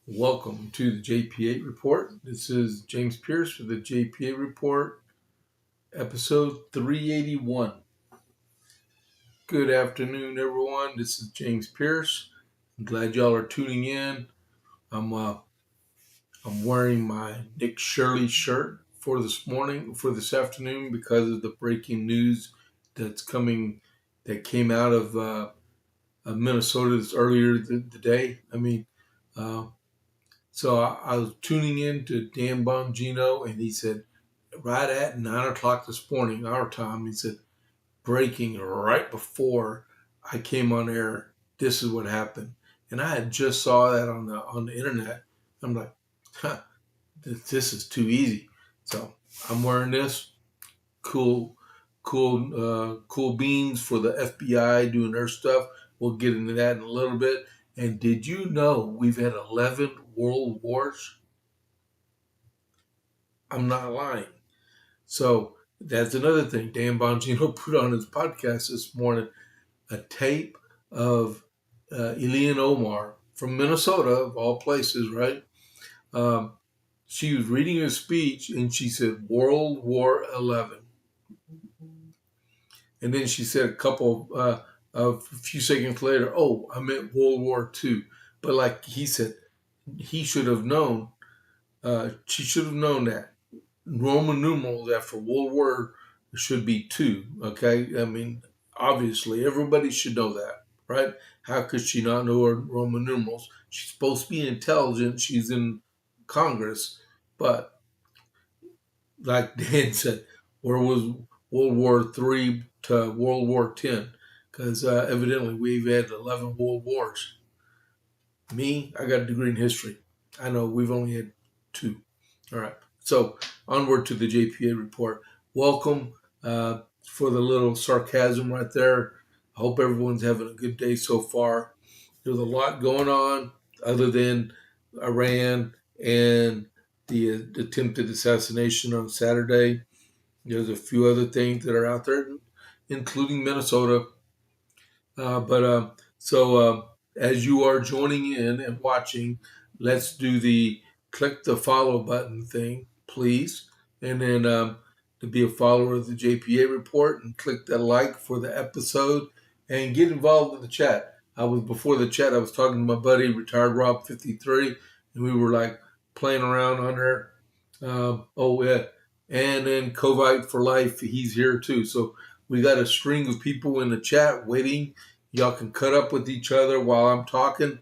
Welcome to the JP8 report. This is James Pierce for the JP8 report, episode 381. Good afternoon, everyone. This is James Pierce. I'm glad y'all are tuning in. I'm wearing my Nick Shirley shirt for this afternoon, because of the breaking news that came out of Minnesota earlier today. So I was tuning in to Dan Bongino, and he said, right at 9 o'clock this morning, our time, he said, breaking right before I came on air, this is what happened. And I had just saw that on the internet. I'm like, this is too easy. So I'm wearing this. Cool beans for the FBI doing their stuff. We'll get into that in a little bit. And did you know we've had 11 world wars? I'm not lying. So that's another thing. Dan Bongino put on his podcast this morning a tape of Ilhan Omar from Minnesota, of all places, right? She was reading a speech, and she said World War 11. And then she said a few seconds later, oh, I meant World War II. But like he said, he should have known, she should have known that Roman numerals after World War should be 2, okay? I mean, obviously, everybody should know that, right? How could she not know her Roman numerals? She's supposed to be intelligent. She's in Congress. But like Dan said, where was World War III to World War X? Because evidently we've had 11 world wars. Me, I got a degree in history. I know we've only had 2. All right. So onward to the JPA report. Welcome for the little sarcasm right there. I hope everyone's having a good day so far. There's a lot going on other than Iran and the attempted assassination on Saturday. There's a few other things that are out there, including Minnesota. As you are joining in and watching, let's do the click the follow button thing, please. And then to be a follower of the JPA report, and click that like for the episode, and get involved in the chat. Before the chat, I was talking to my buddy, retired Rob 53, and we were like playing around on there. And then Covite for life, he's here too. So we got a string of people in the chat waiting. Y'all can cut up with each other while I'm talking.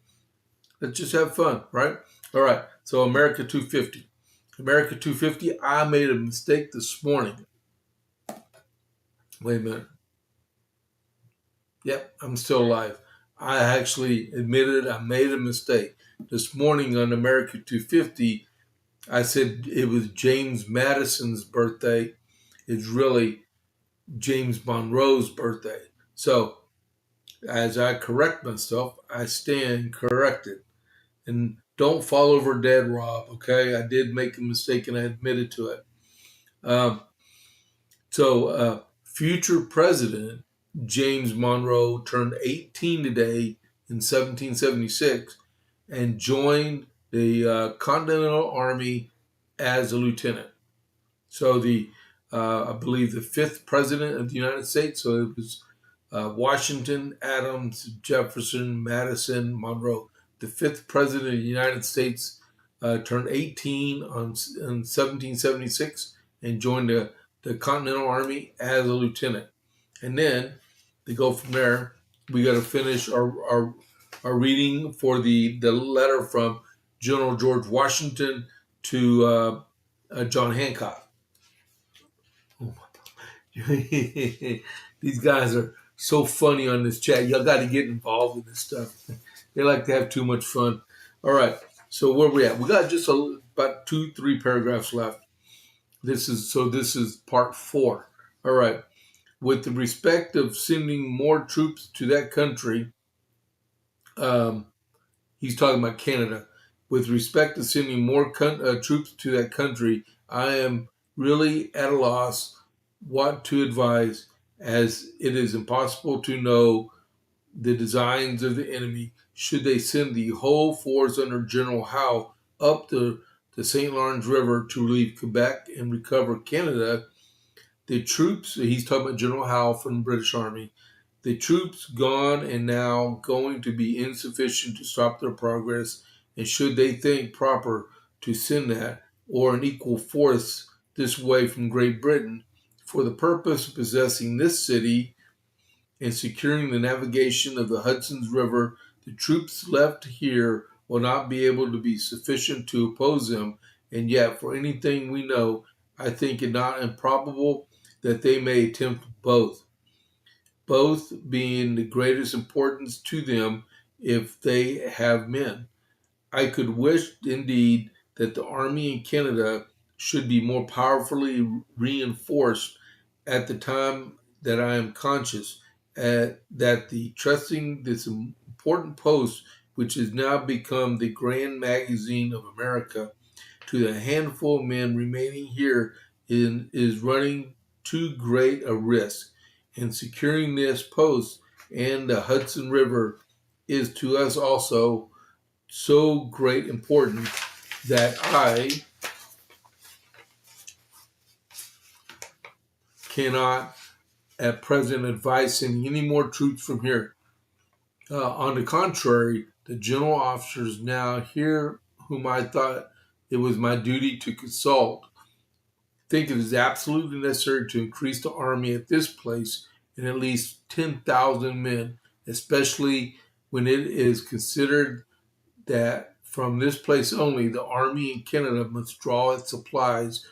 Let's just have fun, right? All right. So America 250. America 250, I made a mistake this morning. Wait a minute. Yep, I'm still alive. I actually admitted I made a mistake. This morning on America 250, I said it was James Madison's birthday. It's really James Monroe's birthday. So as I correct myself, I stand corrected. And don't fall over dead, Rob, okay? I did make a mistake, and I admitted to it. Future President James Monroe turned 18 today in 1776 and joined the Continental Army as a lieutenant. So I believe the 5th president of the United States, so it was Washington, Adams, Jefferson, Madison, Monroe. The 5th president of the United States turned 18 in 1776 and joined the Continental Army as a lieutenant. And then to go from there, we got to finish our reading for the letter from General George Washington to John Hancock. These guys are so funny on this chat. Y'all got to get involved in this stuff. They like to have too much fun. All right. So where we at? We got just about 2-3 paragraphs left. This is part 4. All right. With the respect of sending more troops to that country, he's talking about Canada. With respect to sending more troops to that country, I am really at a loss what to advise, as it is impossible to know the designs of the enemy should they send the whole force under General Howe up the St. Lawrence River to relieve Quebec and recover Canada. The troops, he's talking about General Howe from the British Army, the troops gone and now going to be insufficient to stop their progress, and should they think proper to send that or an equal force this way from Great Britain for the purpose of possessing this city and securing the navigation of the Hudson's River, the troops left here will not be able to be sufficient to oppose them, and yet, for anything we know, I think it not improbable that they may attempt both being the greatest importance to them if they have men. I could wish, indeed, that the army in Canada should be more powerfully reinforced at the time that I am conscious that the trusting this important post, which has now become the grand magazine of America, to the handful of men remaining here is running too great a risk. And securing this post and the Hudson River is to us also so great important that I cannot at present advise sending any more troops from here. On the contrary, the general officers now here, whom I thought it was my duty to consult, think it is absolutely necessary to increase the army at this place in at least 10,000 men, especially when it is considered that from this place only the army in Canada must draw its supplies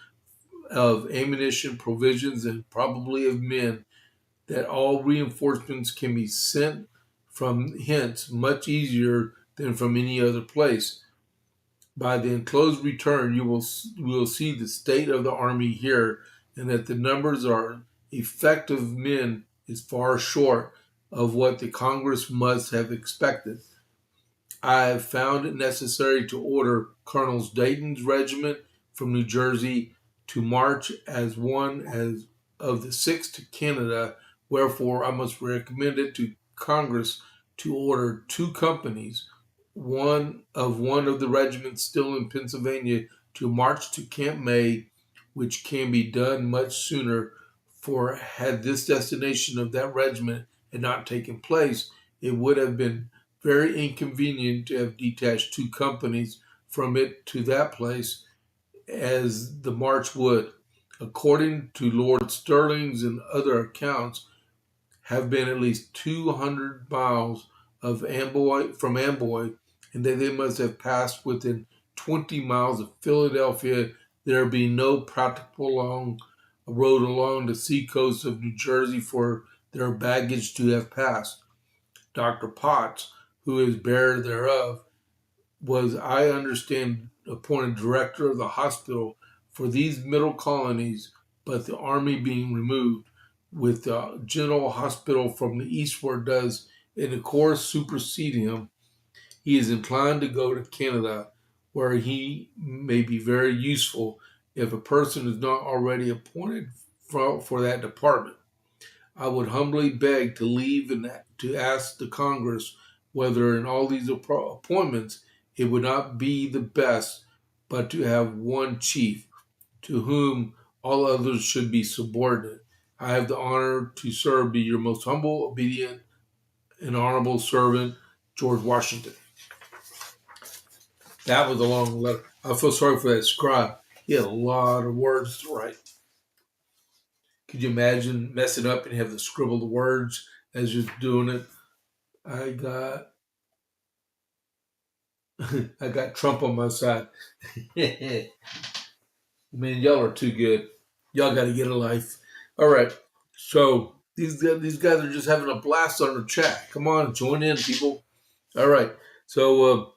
of ammunition, provisions, and probably of men, that all reinforcements can be sent from hence much easier than from any other place. By the enclosed return, you will see the state of the army here, and that the numbers are effective men is far short of what the Congress must have expected. I have found it necessary to order Colonel Dayton's regiment from New Jersey to march as one as of the 6th to Canada. Wherefore, I must recommend it to Congress to order 2 companies, one of the regiments still in Pennsylvania, to march to Camp May, which can be done much sooner. For had this destination of that regiment had not taken place, it would have been very inconvenient to have detached 2 companies from it to that place, as the march would, according to Lord Stirling's and other accounts, have been at least 200 miles from Amboy, and that they must have passed within 20 miles of Philadelphia, there being no practicable road along the seacoast of New Jersey for their baggage to have passed. Dr. Potts, who is bearer thereof, was, I understand, appointed director of the hospital for these middle colonies, but the army being removed, with the general hospital from the eastward does in the course supersede him, he is inclined to go to Canada, where he may be very useful if a person is not already appointed for that department. I would humbly beg to leave and to ask the Congress whether in all these appointments it would not be the best but to have one chief, to whom all others should be subordinate. I have the honor to serve, be your most humble, obedient, and honorable servant, George Washington. That was a long letter. I feel sorry for that scribe. He had a lot of words to write. Could you imagine messing up and you have to scribble the words as you're doing it? I got Trump on my side. Man, y'all are too good. Y'all got to get a life. All right. So these guys are just having a blast on the chat. Come on, join in, people. All right. So,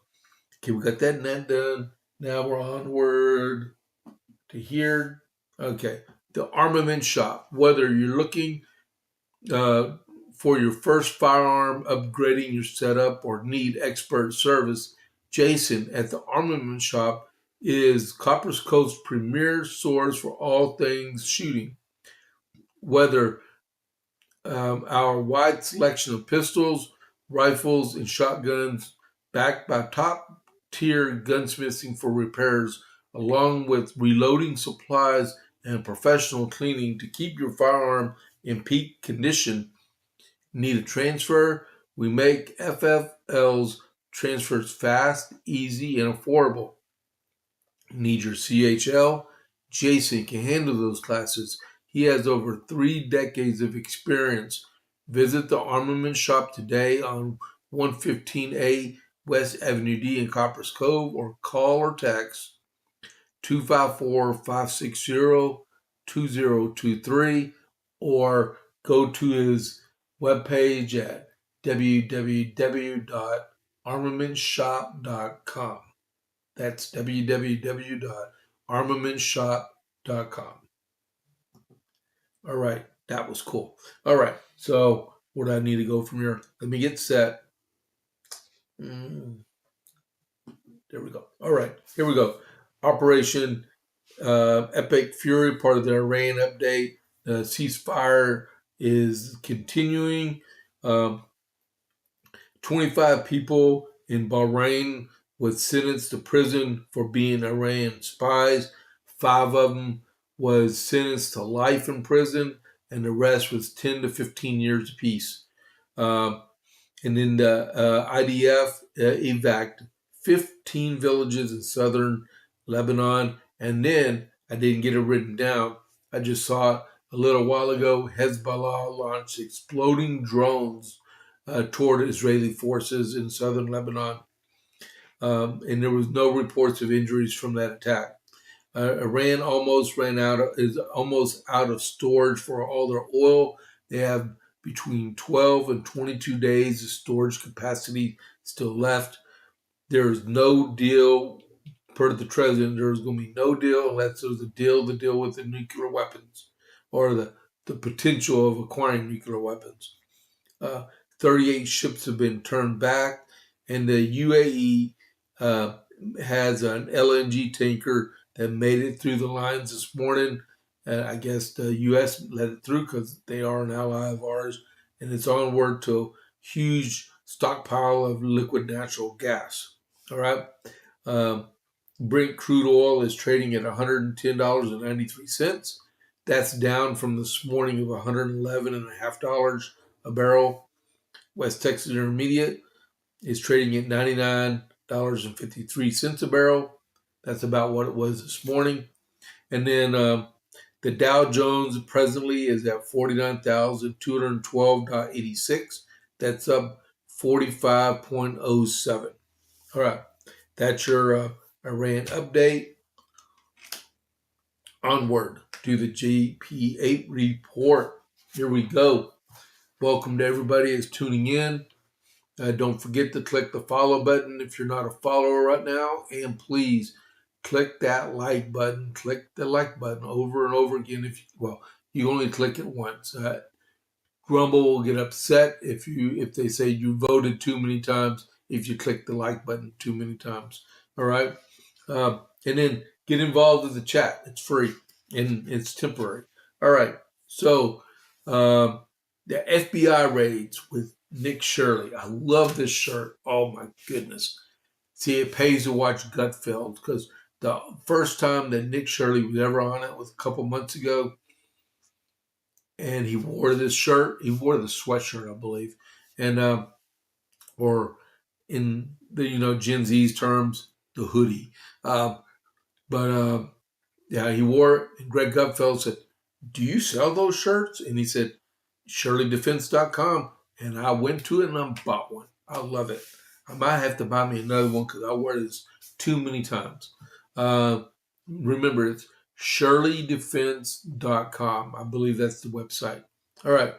okay, we got that and that done. Now we're onward to here. Okay. The armament shop. Whether you're looking for your first firearm, upgrading your setup, or need expert service, Jason at the armament shop is Copper's Coast's premier source for all things shooting. Whether our wide selection of pistols, rifles, and shotguns backed by top-tier gunsmithing for repairs, along with reloading supplies and professional cleaning to keep your firearm in peak condition. Need a transfer? We make FFL's transfers fast, easy, and affordable. Need your CHL? Jason can handle those classes. He has over 3 decades of experience. Visit the Armament Shop today on 115A West Avenue D in Coppers Cove, or call or text 254-560-2023, or go to his webpage at www.armamentshop.com. That's www.armamentshop.com. All right, that was cool. All right, so where do I need to go from here? Let me get set. There we go. All right, here we go. Operation Epic Fury, part of the Iran update. The ceasefire is continuing. 25 people in Bahrain was sentenced to prison for being Iran spies. 5 of them was sentenced to life in prison, and the rest was 10 to 15 years apiece. And then the IDF evacuated 15 villages in southern Lebanon. And then, I didn't get it written down, I just saw it a little while ago, Hezbollah launched exploding drones toward Israeli forces in southern Lebanon. And there was no reports of injuries from that attack. Iran is almost out of storage for all their oil. They have between 12 and 22 days of storage capacity still left. There's no deal, per the president, there's going to be no deal unless there's a deal to deal with the nuclear weapons, or the potential of acquiring nuclear weapons. 38 ships have been turned back, and the UAE has an LNG tanker that made it through the lines this morning. I guess the U.S. let it through because they are an ally of ours, and it's onward to a huge stockpile of liquid natural gas. All right. Brent crude oil is trading at $110.93. That's down from this morning of $111.50 a barrel. West Texas Intermediate is trading at $99.53 a barrel. That's about what it was this morning. And then the Dow Jones presently is at 49,212.86. That's up 45.07. All right, that's your Iran update. Onward to the JP8 report. Here we go. Welcome to everybody that's tuning in. Don't forget to click the follow button if you're not a follower right now. And please click that like button. Click the like button over and over again. You only click it once. Grumble will get upset if they say you voted too many times if you click the like button too many times. All right. And then get involved with the chat. It's free and it's temporary. All right. So the FBI raids with Nick Shirley. I love this shirt. Oh my goodness. See, it pays to watch Gutfeld, because the first time that Nick Shirley was ever on it was a couple months ago. And he wore this shirt. He wore the sweatshirt, I believe. And, or in the, Gen Z's terms, the hoodie. Yeah, he wore it, and Greg Gutfeld said, "Do you sell those shirts?" And he said, ShirleyDefense.com. And I went to it and I bought one. I love it. I might have to buy me another one because I wear this too many times. Remember, it's ShirleyDefense.com. I believe that's the website. All right.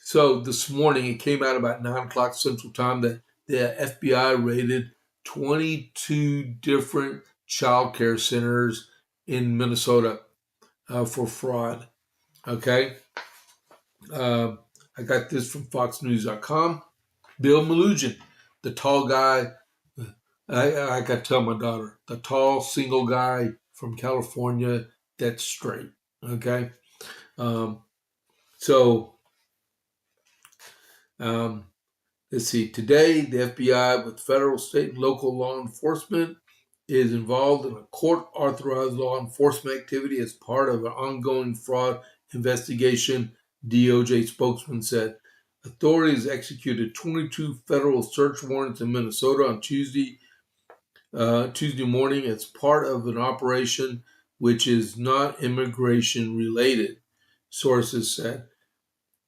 So this morning, it came out about 9 o'clock Central Time that the FBI raided 22 different child care centers in Minnesota for fraud. Okay. I got this from FoxNews.com. Bill Malugin, the tall guy, I got to tell my daughter, the tall single guy from California that's straight. Okay. Let's see. Today, the FBI, with federal, state, and local law enforcement, is involved in a court-authorized law enforcement activity as part of an ongoing fraud investigation, DOJ spokesman said. Authorities executed 22 federal search warrants in Minnesota on Tuesday morning as part of an operation which is not immigration related, sources said.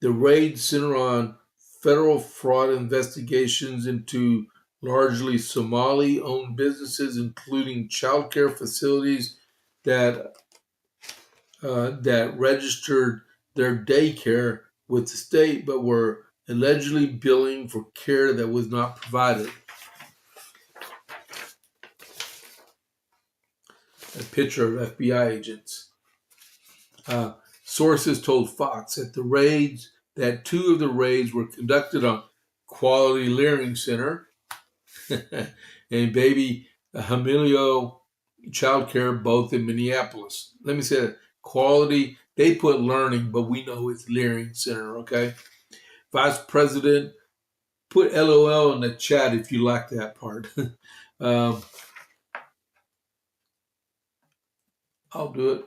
The raids center on federal fraud investigations into largely Somali-owned businesses, including childcare facilities that registered their daycare with the state, but were allegedly billing for care that was not provided. A picture of FBI agents. Sources told Fox that two of the raids were conducted on Quality Learning Center and Baby Hamilio Childcare, both in Minneapolis. Let me say that. Quality, they put learning, but we know it's Learning Center, okay? Vice President, put LOL in the chat if you like that part. I'll do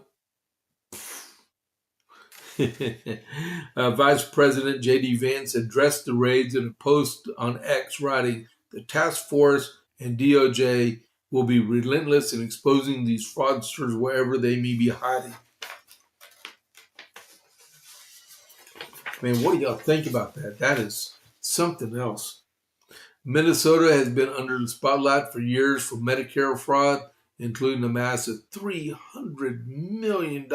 it. Vice President J.D. Vance addressed the raids in a post on X, writing, "The task force and DOJ will be relentless in exposing these fraudsters wherever they may be hiding." Man, what do y'all think about that? That is something else. Minnesota has been under the spotlight for years for Medicare fraud, including a massive $300 million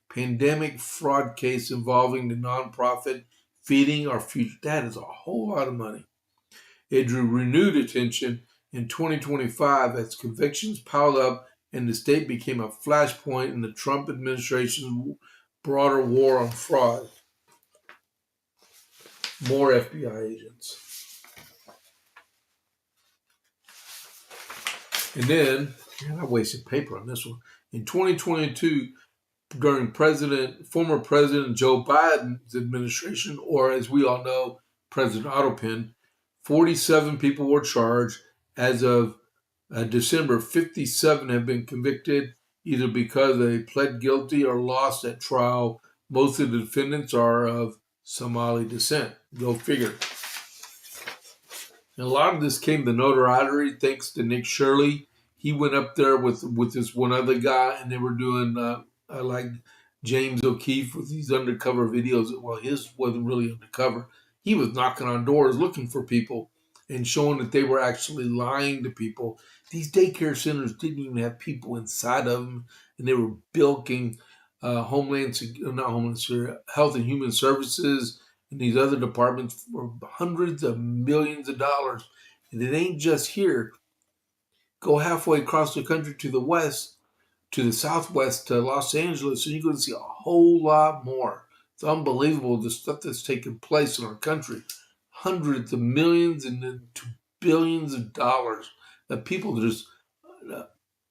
pandemic fraud case involving the nonprofit Feeding Our Future. That is a whole lot of money. It drew renewed attention in 2025 as convictions piled up and the state became a flashpoint in the Trump administration's broader war on fraud. More FBI agents. And then, man, I wasted paper on this one. In 2022, during former President Joe Biden's administration, or as we all know, President Autopin, 47 people were charged. As of December, 57 have been convicted, either because they pled guilty or lost at trial. Most of the defendants are of Somali descent. Go figure. And a lot of this came to notoriety thanks to Nick Shirley. He went up there with this one other guy, and they were doing like James O'Keefe with these undercover videos. Well, his wasn't really undercover. He was knocking on doors looking for people and showing that they were actually lying to people. These daycare centers didn't even have people inside of them, and they were bilking Health and Human Services and these other departments for hundreds of millions of dollars. And it ain't just here. Go halfway across the country to the west, to the southwest, to Los Angeles, and you're going to see a whole lot more. It's unbelievable the stuff that's taking place in our country. Hundreds of millions and then to billions of dollars that people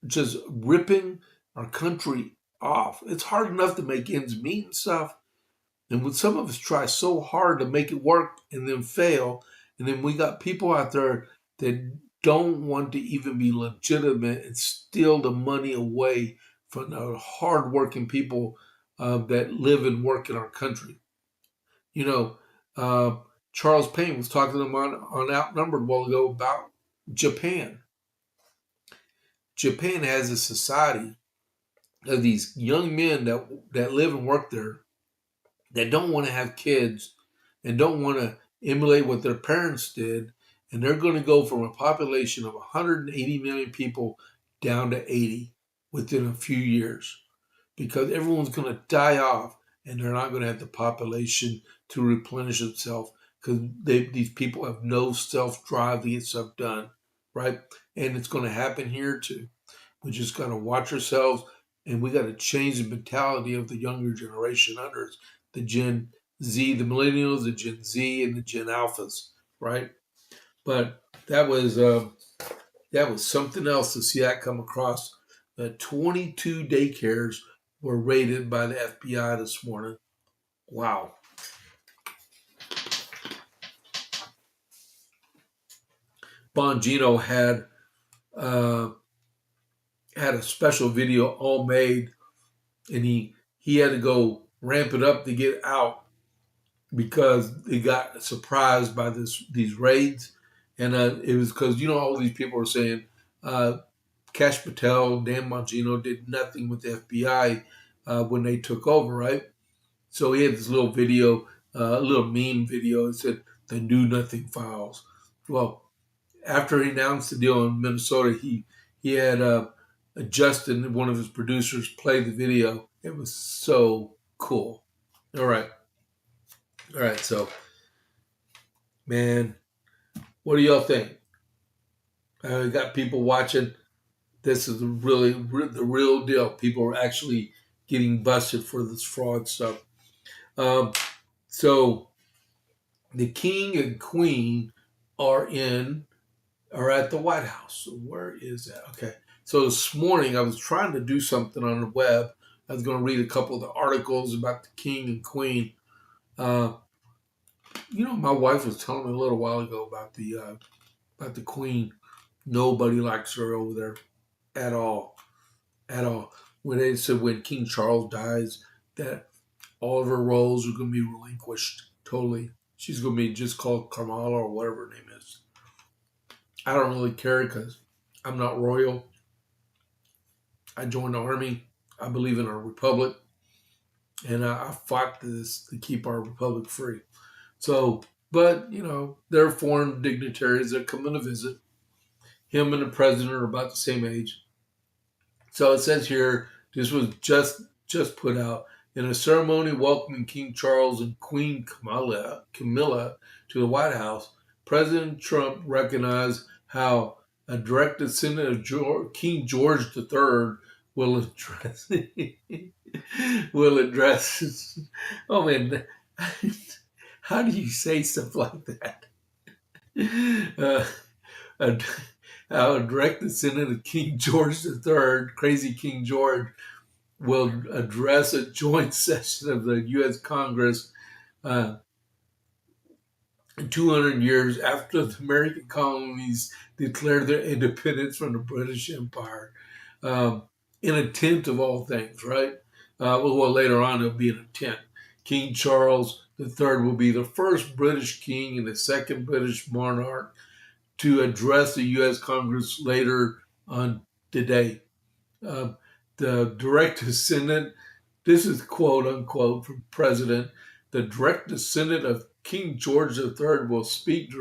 just ripping our country off. It's hard enough to make ends meet and stuff. And when some of us try so hard to make it work and then fail, and then we got people out there that don't want to even be legitimate and steal the money away from the hardworking people that live and work in our country. You know, Charles Payne was talking to them on Outnumbered a while ago about Japan. Japan has a society of these young men that live and work there that don't want to have kids and don't want to emulate what their parents did. And they're going to go from a population of 180 million people down to 80 within a few years because everyone's going to die off and they're not going to have the population to replenish itself because these people have no self-drive to get stuff done, right? And it's going to happen here too. We just got to watch ourselves and we got to change the mentality of the younger generation under us. The Gen Z, the millennials, the Gen Z, and the Gen Alphas, right? But that was something else to see that come across. 22 daycares were raided by the FBI this morning. Wow. Bongino uh, had a special video all made, and he had to go ramp it up to get out because they got surprised by these raids, and it was because all these people were saying Cash Patel, Dan Bongino did nothing with the FBI when they took over, right? So he had this little video, a little meme video. It said the Knew Nothing Files. Well, after he announced the deal in Minnesota, he had Justin, one of his producers, play the video. It was so cool. All right. All right. So, man, what do y'all think? We got people watching. This is the real deal. People are actually getting busted for this fraud stuff. So the king and queen are at the White House. So where is that? Okay. So this morning I was trying to do something on the web. I was going to read a couple of the articles about the king and queen. My wife was telling me a little while ago about the queen. Nobody likes her over there at all, at all. When they said when King Charles dies, that all of her roles are going to be relinquished totally. She's going to be just called Kamala or whatever her name is. I don't really care because I'm not royal. I joined the army. I believe in our republic. And I fought this to keep our republic free. So, but, there are foreign dignitaries that come in to visit. Him and the president are about the same age. So it says here, this was just put out. In a ceremony welcoming King Charles and Queen Camilla to the White House, President Trump recognized how a direct descendant of King George III will address. Oh man, how do you say stuff like that? How a direct descendant of King George III, crazy King George, will address a joint session of the U.S. Congress 200 years after the American colonies declared their independence from the British Empire. In a tent of all things, right? Well, later on it'll be an tent. King Charles III will be the first British king and the second British monarch to address the U.S. Congress later on today. The direct descendant, this is quote unquote from President, the direct descendant of King George III will speak to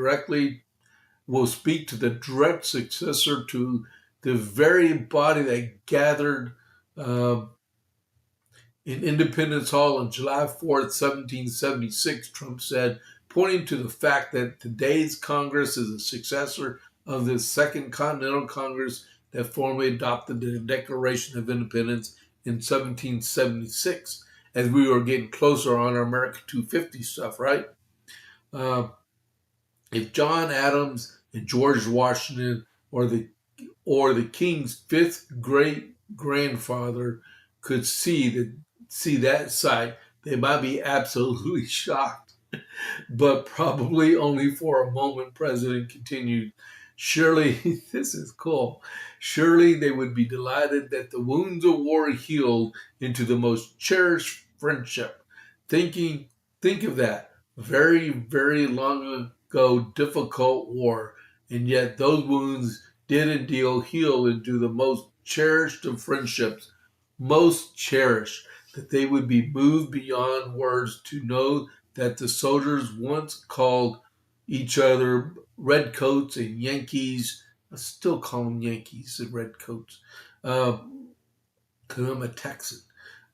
the direct successor to the very body that gathered in Independence Hall on July 4th, 1776, Trump said, pointing to the fact that today's Congress is a successor of the Second Continental Congress that formally adopted the Declaration of Independence in 1776, as we were getting closer on our America 250 stuff, right? If John Adams and George Washington or the King's fifth great grandfather could see that sight, they might be absolutely shocked, but probably only for a moment. President continued, surely, this is cool, surely they would be delighted that the wounds of war healed into the most cherished friendship. Think of that. Very, very long ago, difficult war, and yet those wounds did indeed heal into the most cherished of friendships, most cherished, that they would be moved beyond words to know that the soldiers once called each other redcoats and Yankees. I still call them Yankees and redcoats, because I'm a Texan.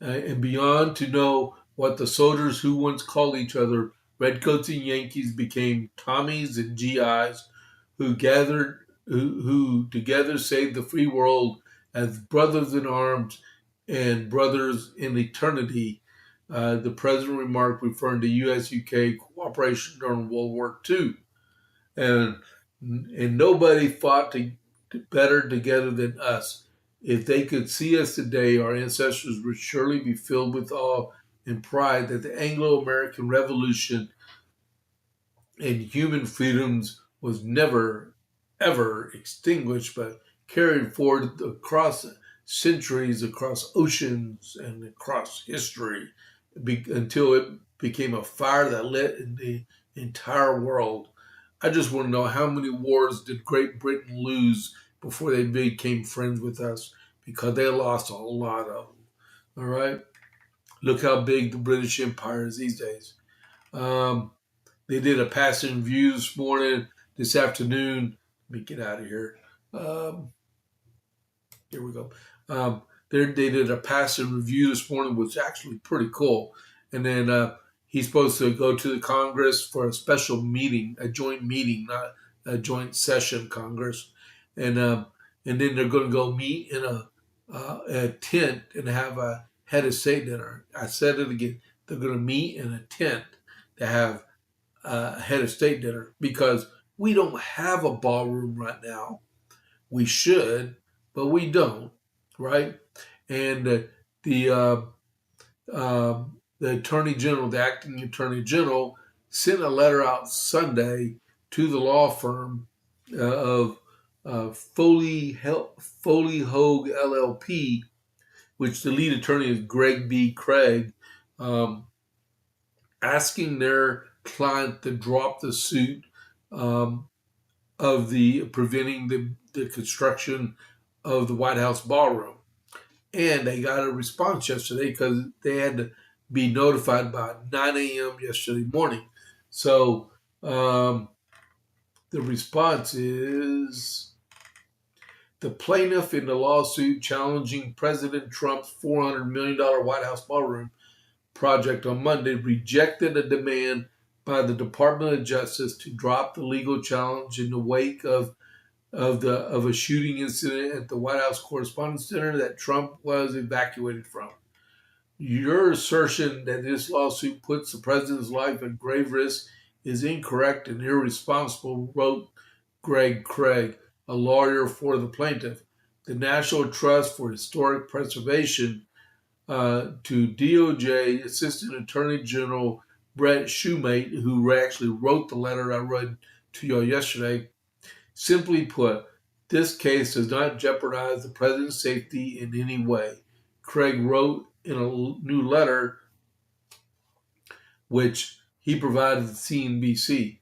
And beyond to know what the soldiers who once called each other redcoats and Yankees became Tommies and GIs who together saved the free world as brothers in arms and brothers in eternity. The president remarked, referring to U.S.-UK cooperation during World War II. And nobody fought better together than us. If they could see us today, our ancestors would surely be filled with awe and pride that the Anglo-American Revolution and human freedoms was never ever extinguished, but carried forward across centuries, across oceans, and across history until it became a fire that lit in the entire world. I just want to know how many wars did Great Britain lose before they became friends with us, because they lost a lot of them. All right. Look how big the British Empire is these days. Um, they did a passing review this morning, this afternoon. Let me get out of here. Um, Here we go. They did a passing review this morning, which is actually pretty cool. And then he's supposed to go to the Congress for a special meeting, a joint meeting, not a joint session Congress. And then they're going to go meet in a tent and have a head of state dinner. I said it again. They're going to meet in a tent to have a head of state dinner, because we don't have a ballroom right now. We should, but we don't, right? And the uh, the attorney general, the acting attorney general, sent a letter out Sunday to the law firm of Foley Hogue LLP, which the lead attorney is Greg B. Craig, um, asking their client to drop the suit, um, of the preventing the construction of the White House ballroom. And they got a response yesterday because they had to be notified by 9 a.m. yesterday morning. So the response is: the plaintiff in the lawsuit challenging President Trump's $400 million White House ballroom project on Monday rejected a demand by the Department of Justice to drop the legal challenge in the wake of a shooting incident at the White House Correspondents' Center that Trump was evacuated from. Your assertion that this lawsuit puts the president's life at grave risk is incorrect and irresponsible, wrote Greg Craig, a lawyer for the plaintiff. The National Trust for Historic Preservation, to DOJ Assistant Attorney General Brett Shumate, who actually wrote the letter I read to you yesterday. Simply put, this case does not jeopardize the president's safety in any way, Craig wrote in a new letter, which he provided to CNBC.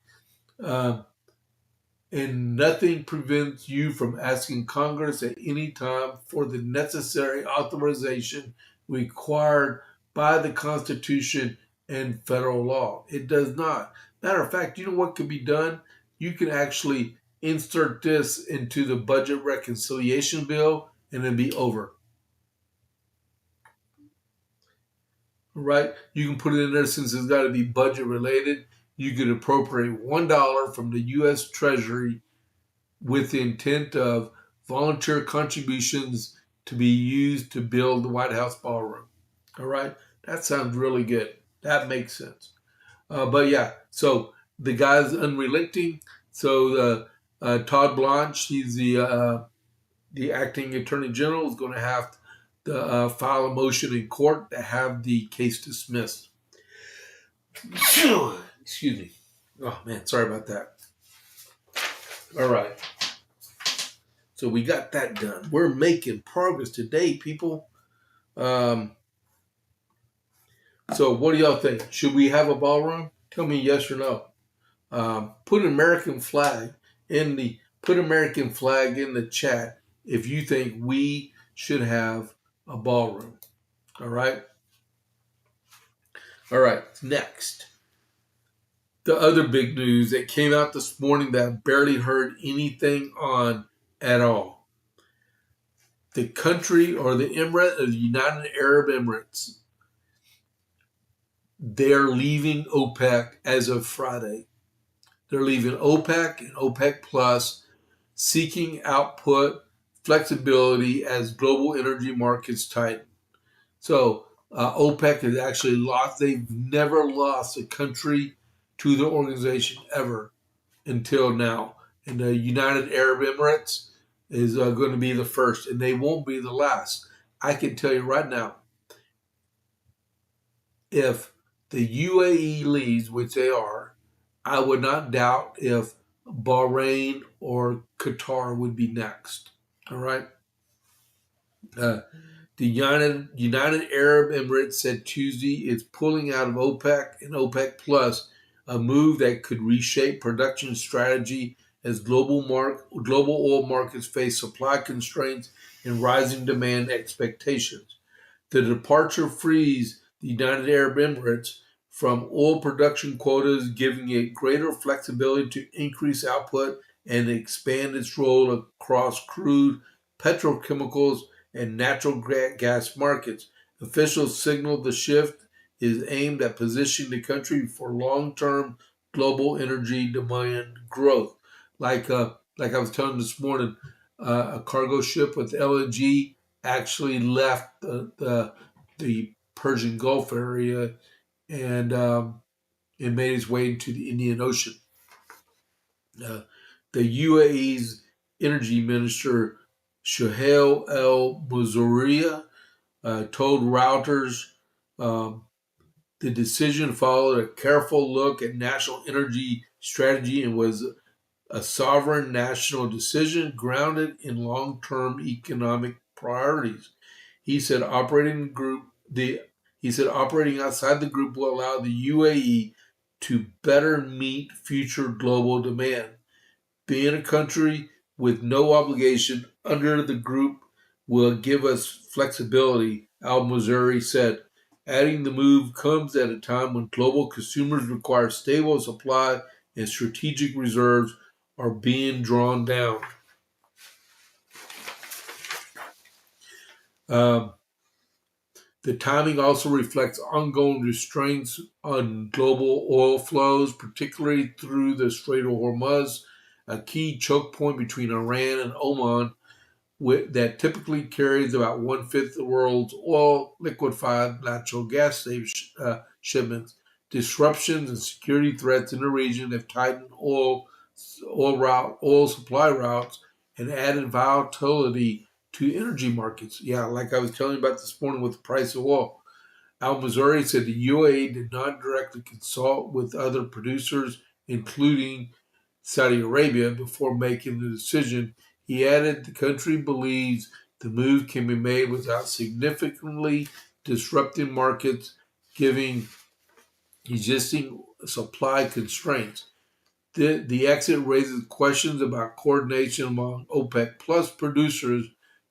And nothing prevents you from asking Congress at any time for the necessary authorization required by the Constitution and federal law. It does not. Matter of fact, you know what could be done? You can actually insert this into the budget reconciliation bill and then be over. Right? You can put it in there, since it's got to be budget related. You could appropriate $1 from the U.S. Treasury with the intent of volunteer contributions to be used to build the White House ballroom. All right? That sounds really good. That makes sense. But yeah, so the guy's unrelenting. So Todd Blanche, he's the acting attorney general, is going to have to file a motion in court to have the case dismissed. Excuse me. Oh man, sorry about that. All right. So we got that done. We're making progress today, people. So what do y'all think? Should we have a ballroom? Tell me yes or no. Put an American flag in the chat if you think we should have a ballroom. All right. All right. Next, the other big news that came out this morning that I barely heard anything on at all. The country, or the Emirate of the United Arab Emirates, they're leaving OPEC as of Friday. They're leaving OPEC and OPEC Plus, seeking output flexibility as global energy markets tighten. So OPEC has actually lost. They've never lost a country to the organization ever until now. And the United Arab Emirates is going to be the first, and they won't be the last. I can tell you right now, if the UAE leads, which they are, I would not doubt if Bahrain or Qatar would be next. All right. Uh, the United Arab Emirates said Tuesday it's pulling out of OPEC and OPEC Plus, a move that could reshape production strategy as global oil markets face supply constraints and rising demand expectations. The departure frees the United Arab Emirates from oil production quotas, giving it greater flexibility to increase output and expand its role across crude, petrochemicals, and natural gas markets. Officials signaled the shift is aimed at positioning the country for long-term global energy demand growth. Like I was telling this morning, a cargo ship with LNG actually left the Persian Gulf area and it made its way into the Indian Ocean. Uh, the UAE's energy minister Shohail El Muzouria told Reuters um, the decision followed a careful look at national energy strategy and was a sovereign national decision grounded in long-term economic priorities. He said he said operating outside the group will allow the UAE to better meet future global demand. Being a country with no obligation under the group will give us flexibility, Al Mazuri said. Adding the move comes at a time when global consumers require stable supply and strategic reserves are being drawn down. Um, the timing also reflects ongoing restraints on global oil flows, particularly through the Strait of Hormuz, a key choke point between Iran and Oman, that typically carries about one-fifth of the world's oil liquefied natural gas shipments. Disruptions and security threats in the region have tightened oil supply routes and added volatility to energy markets. Yeah, like I was telling you about this morning with the price of oil. Al Mazari said the UAE did not directly consult with other producers, including Saudi Arabia, before making the decision. He added the country believes the move can be made without significantly disrupting markets, giving existing supply constraints. The exit raises questions about coordination among OPEC Plus producers,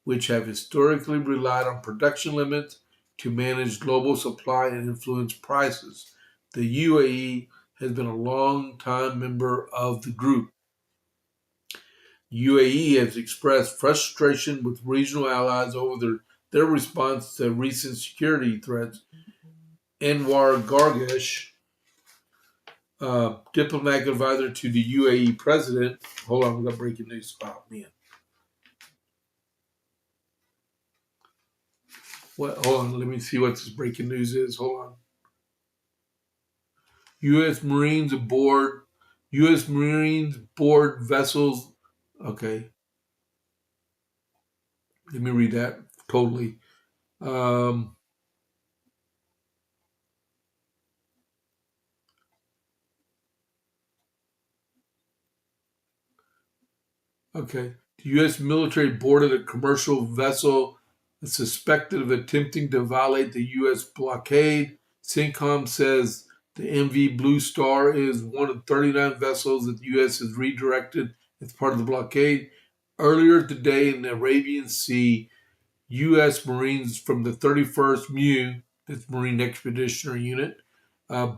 which have historically relied on production limits to manage global supply and influence prices. The UAE has been a long-time member of the group. UAE has expressed frustration with regional allies over their response to recent security threats. Anwar Gargash, diplomatic advisor to the UAE president. Hold on, we got breaking news. Oh, man. Hold on, let me see what this breaking news is. Hold on. U.S. Marines board vessels. Okay, let me read that totally. Um, okay. The U.S. military boarded a commercial vessel suspected of attempting to violate the U.S. blockade. CENTCOM says the MV Blue Star is one of 39 vessels that the U.S. has redirected as part of the blockade. Earlier today in the Arabian Sea, U.S. Marines from the 31st MU, that's Marine Expeditionary Unit,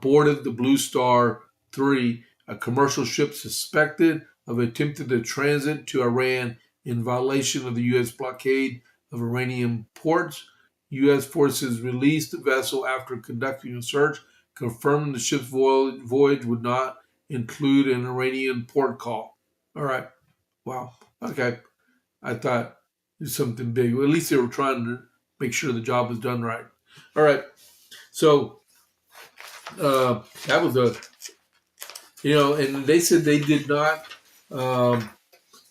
boarded the Blue Star 3, a commercial ship suspected of attempting to transit to Iran in violation of the U.S. blockade of Iranian ports. U.S. forces released the vessel after conducting a search, confirming the ship's voyage would not include an Iranian port call. All right. Wow. Okay. I thought it was something big. Well, at least they were trying to make sure the job was done right. All right. So that was and they said they did not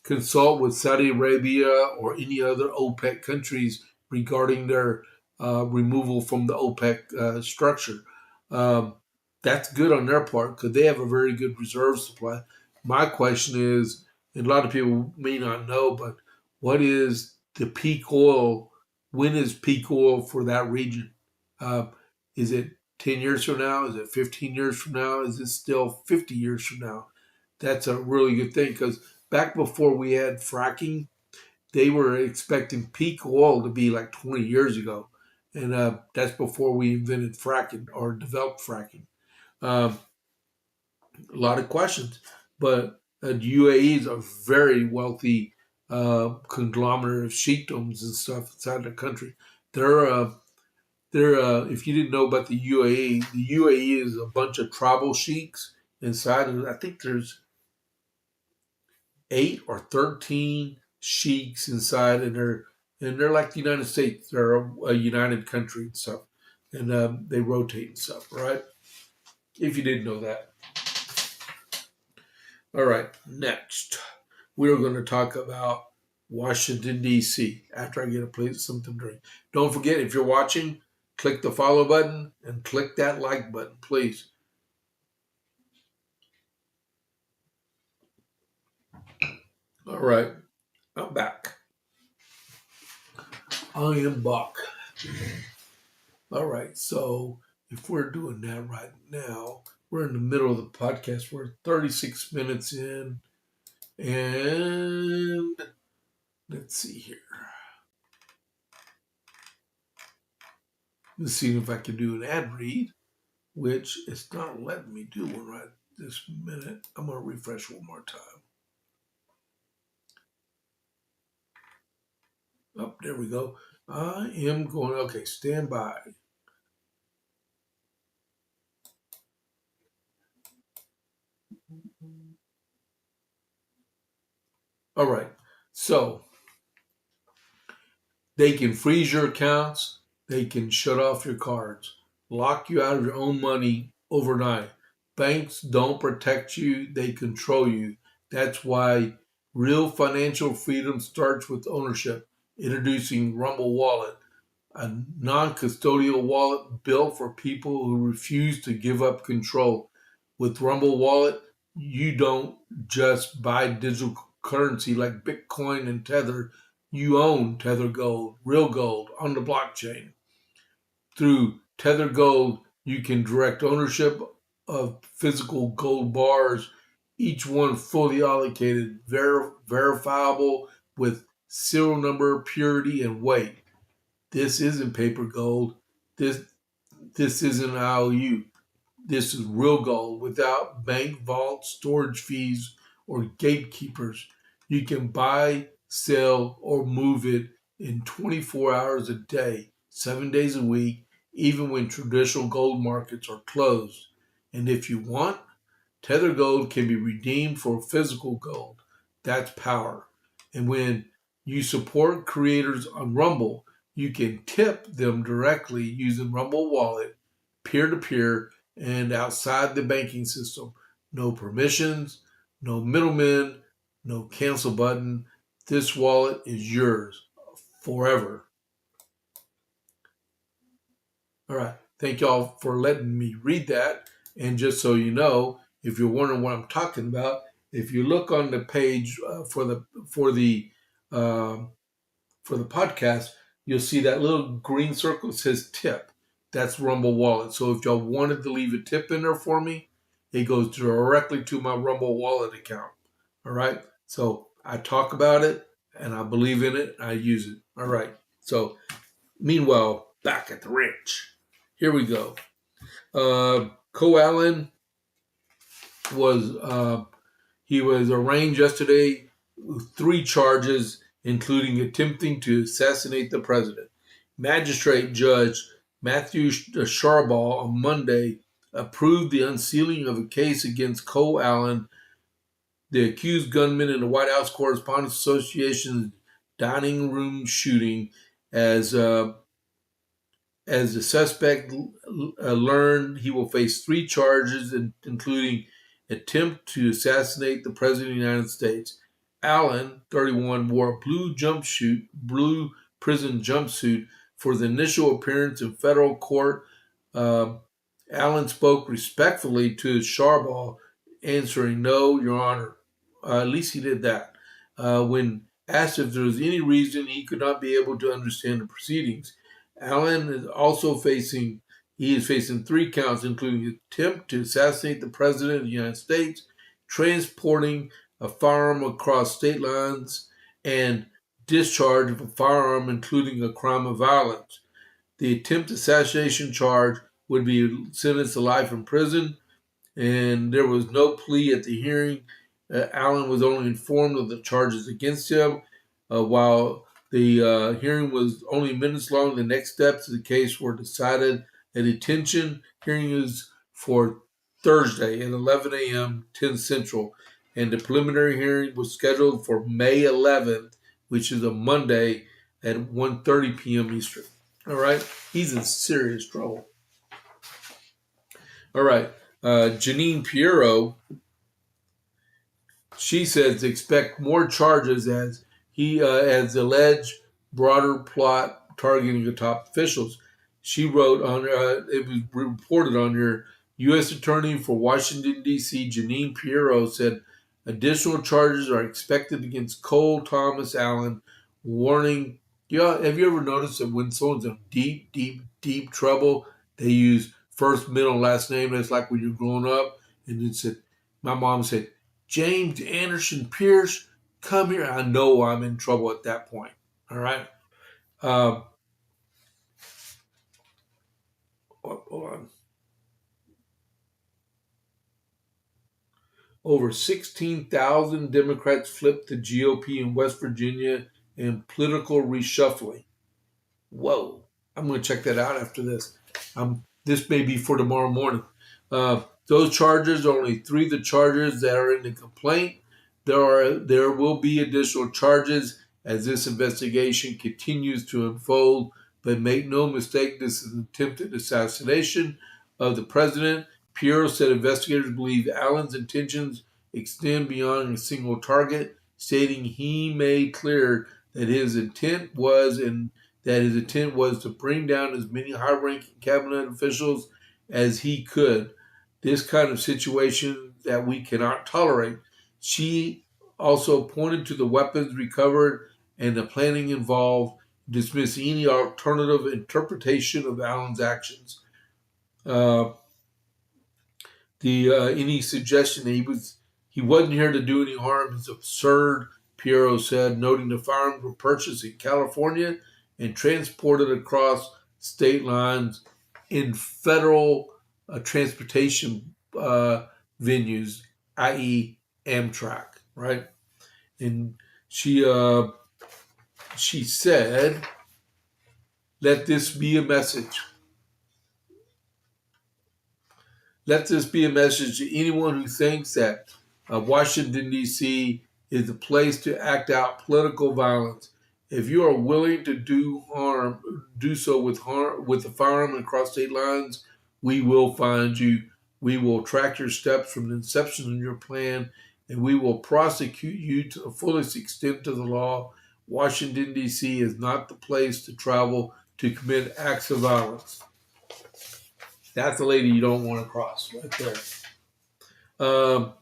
consult with Saudi Arabia or any other OPEC countries regarding their removal from the OPEC structure. Um, that's good on their part because they have a very good reserve supply. my question is, and a lot of people may not know, but what is the peak oil? When is peak oil for that region? Uh, is it 10 years from now? Is it 15 years from now? Is it still 50 years from now? That's a really good thing because back before we had fracking, they were expecting peak oil to be like 20 years ago. And that's before we invented fracking or developed fracking. Um, a lot of questions, but UAE is a very wealthy conglomerate of sheikdoms and stuff inside the country. They're, uh, if you didn't know about the UAE is a bunch of tribal sheiks inside. I think there's 8 or 13 sheiks inside, and they're like the United States. They're a united country and stuff, and they rotate and stuff, right? If you didn't know that. All right, next we're going to talk about Washington D.C. After I get a plate of something to drink. Don't forget, if you're watching, click the follow button and click that like button, please. All right, I'm back. I am back. All right, so if we're doing that right now, we're in the middle of the podcast. We're 36 minutes in, and let's see here. Let's see if I can do an ad read, which it's not letting me do one right this minute. I'm going to refresh one more time. Oh, there we go. I am going, okay, stand by. All right, so they can freeze your accounts, they can shut off your cards, lock you out of your own money overnight. Banks don't protect you, they control you. That's why real financial freedom starts with ownership. Introducing Rumble Wallet, a non-custodial wallet built for people who refuse to give up control. With Rumble Wallet, you don't just buy digital currency like Bitcoin and Tether. You own Tether Gold, real gold on the blockchain. Through Tether Gold, you can direct ownership of physical gold bars, each one fully allocated, verifiable with serial number, purity, and weight. This isn't paper gold. This this isn't IOU. This is real gold without bank vault storage fees or gatekeepers. You can buy, sell, or move it in 24 hours a day, 7 days a week, even when traditional gold markets are closed. And if you want, Tether Gold can be redeemed for physical gold. That's power. And when you support creators on Rumble, you can tip them directly using Rumble Wallet, peer to peer, and outside the banking system. No permissions, no middlemen, no cancel button. This wallet is yours forever. All right. Thank y'all for letting me read that. And just so you know, if you're wondering what I'm talking about, if you look on the page um, for the podcast, you'll see that little green circle that says tip. That's Rumble Wallet. So if y'all wanted to leave a tip in there for me, it goes directly to my Rumble Wallet account. All right. So I talk about it and I believe in it. I use it. All right. So meanwhile, back at the ranch. Here we go. Co Allen he was arraigned yesterday with 3 charges, including attempting to assassinate the president. Magistrate Judge Matthew Sharbaugh on Monday approved the unsealing of a case against Co Allen, the accused gunman in the White House Correspondents Association's dining room shooting, as the suspect learned, he will face 3 charges, including attempt to assassinate the President of the United States. Allen, 31, wore a blue prison jumpsuit for the initial appearance in federal court. Allen spoke respectfully to Sharbaugh, answering, "No, Your Honor." At least he did that. When asked if there was any reason he could not be able to understand the proceedings, Allen is also facing. He is facing 3 counts, including attempt to assassinate the president of the United States, transporting a firearm across state lines, and discharge of a firearm, including a crime of violence. The attempt assassination charge would be sentenced to life in prison, and there was no plea at the hearing. Allen was only informed of the charges against him. While the hearing was only minutes long, the next steps of the case were decided. A detention hearing is for Thursday at 11 a.m., 10 Central, and the preliminary hearing was scheduled for May 11th, which is a Monday at 1:30 p.m. Eastern. All right, he's in serious trouble. All right, Janine Pirro, she says expect more charges as he as alleged broader plot targeting the top officials. She wrote on it was reported on her U.S. Attorney for Washington D.C. Janine Pirro said additional charges are expected against Cole Thomas Allen, warning. Yeah, have you ever noticed that when someone's in deep trouble, they use first, middle, last name? It's like when you're growing up, and it said, my mom said, James Anderson Pierce, come here. I know I'm in trouble at that point. All right. Hold on. Over 16,000 Democrats flipped the GOP in West Virginia in political reshuffling. Whoa. I'm going to check that out after this. This may be for tomorrow morning. Those charges are only 3 of the charges that are in the complaint. There will be additional charges as this investigation continues to unfold. But make no mistake, this is an attempted assassination of the president. Pirro said investigators believe Allen's intentions extend beyond a single target, stating he made clear that his intent was to bring down as many high-ranking cabinet officials as he could. This kind of situation that we cannot tolerate. She also pointed to the weapons recovered and the planning involved, dismissing any alternative interpretation of Allen's actions. Any suggestion that he wasn't here to do any harm is absurd, Pirro said, noting the firearms were purchased in California and transported across state lines in federal transportation venues, i.e. Amtrak, right? And she said, let this be a message. Let this be a message to anyone who thinks that Washington, D.C. is the place to act out political violence. If you are willing to do so with a firearm across state lines, we will find you. We will track your steps from the inception of your plan, and we will prosecute you to the fullest extent of the law. Washington, D.C. is not the place to travel to commit acts of violence. That's the lady you don't want to cross right there.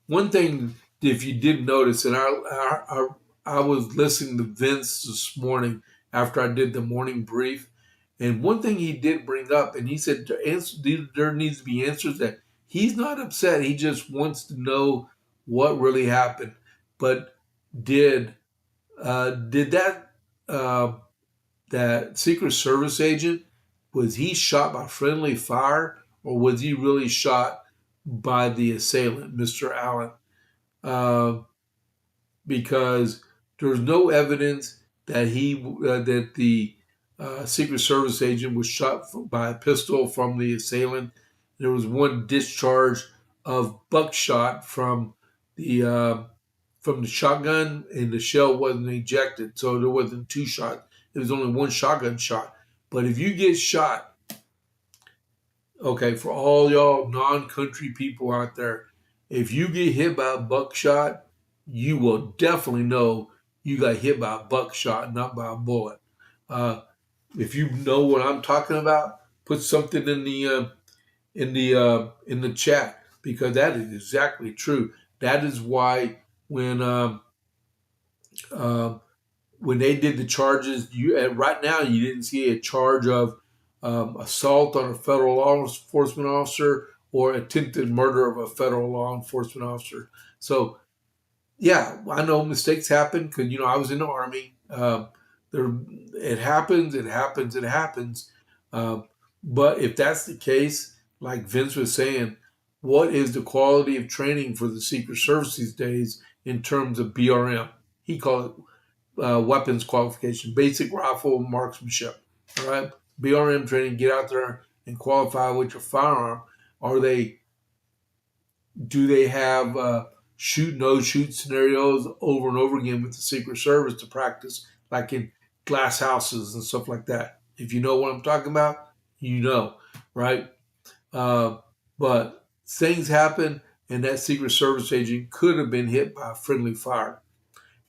One thing, if you did notice, and I was listening to Vince this morning after I did the morning brief, and one thing he did bring up, and he said there needs to be answers that he's not upset. He just wants to know what really happened. But did that Secret Service agent, was he shot by friendly fire, or was he really shot by the assailant, Mr. Allen? Because there's no evidence that the Secret Service agent was shot by a pistol from the assailant. There was one discharge of buckshot from the shotgun, and the shell wasn't ejected, so there wasn't 2 shots. There was only 1 shotgun shot. But if you get shot, okay, for all y'all non-country people out there, if you get hit by a buckshot, you will definitely know you got hit by a buckshot, not by a bullet. If you know what I'm talking about, put something in the chat, because that is exactly true. That is why um, when they did the charges, right now you didn't see a charge of assault on a federal law enforcement officer or attempted murder of a federal law enforcement officer. So yeah, I know mistakes happen because I was in the army. There, it happens. It happens. It happens. Um, but if that's the case, like Vince was saying, what is the quality of training for the Secret Service these days in terms of BRM? He called it weapons qualification, basic rifle marksmanship. All right, BRM training. Get out there and qualify with your firearm. Are they do they have shoot no shoot scenarios over and over again with the Secret Service to practice, like in glass houses and stuff like that? If you know what I'm talking about, you know, right? Uh, but things happen, and that Secret Service agent could have been hit by a friendly fire.